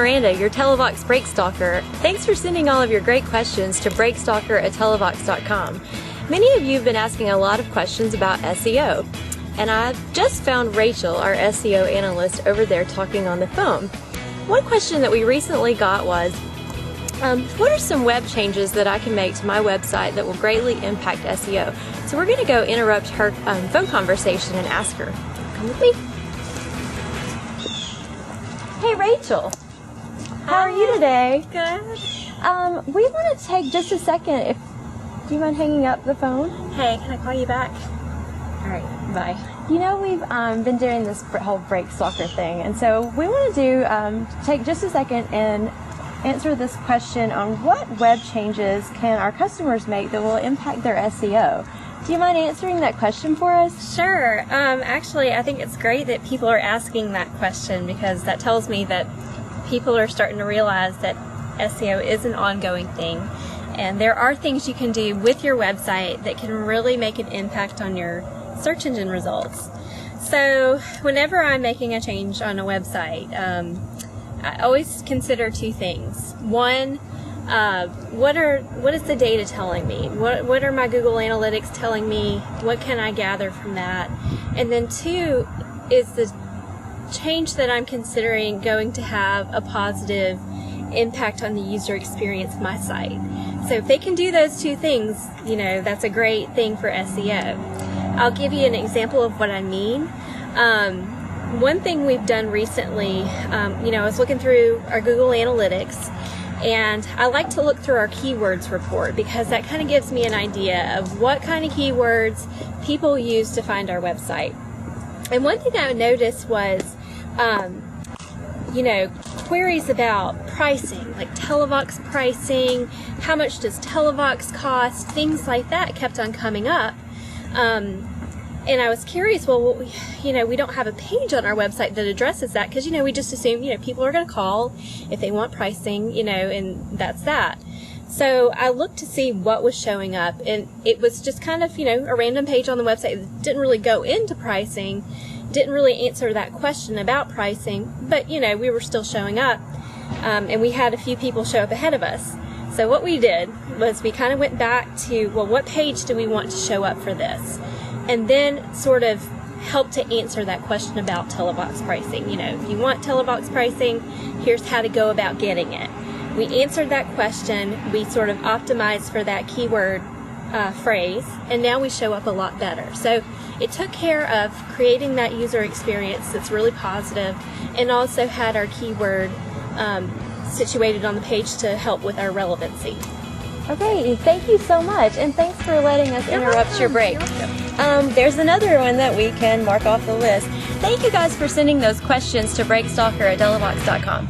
Miranda, your Televox Breakstalker. Thanks for sending all of your great questions to breakstalker@televox.com. Many of you have been asking a lot of questions about SEO, and I just found Rachel, our SEO analyst, over there talking on the phone. One question that we recently got was, what are some web changes that I can make to my website that will greatly impact SEO? So we're going to go interrupt her phone conversation and ask her. Come with me. Hey Rachel, how are you today? Good. We want to take just a second. Do you mind hanging up the phone? Hey, can I call you back? All right, bye. You know, we've been doing this whole Breakstalker thing, and so we want to take just a second and answer this question on what web changes can our customers make that will impact their SEO. Do you mind answering that question for us? Sure. Actually, I think it's great that people are asking that question, because that tells me that people are starting to realize that SEO is an ongoing thing, and there are things you can do with your website that can really make an impact on your search engine results. So whenever I'm making a change on a website, I always consider two things. One, what is the data telling me? What are my Google Analytics telling me? What can I gather from that? And then two, is the change that I'm considering going to have a positive impact on the user experience of my site? So if they can do those two things, you know, that's a great thing for SEO. I'll give you an example of what I mean. One thing we've done recently, I was looking through our Google Analytics, and I like to look through our keywords report, because that kind of gives me an idea of what kind of keywords people use to find our website. And one thing I noticed was, queries about pricing, like Televox pricing, how much does Televox cost, things like that kept on coming up. And I was curious, well, we don't have a page on our website that addresses that, because, we just assume, people are going to call if they want pricing, and that's that. So I looked to see what was showing up, and it was just kind of, a random page on the website that didn't really go into pricing, didn't really answer that question about pricing, but, we were still showing up, and we had a few people show up ahead of us. So what we did was we kind of went back to, well, what page do we want to show up for this? And then sort of help to answer that question about Televox pricing. If you want Televox pricing, here's how to go about getting it. We answered that question, we sort of optimized for that keyword phrase, and now we show up a lot better. So it took care of creating that user experience that's really positive, and also had our keyword situated on the page to help with our relevancy. Okay, thank you so much, and thanks for letting us interrupt your break. There's another one that we can mark off the list. Thank you guys for sending those questions to breakstalker@televox.com.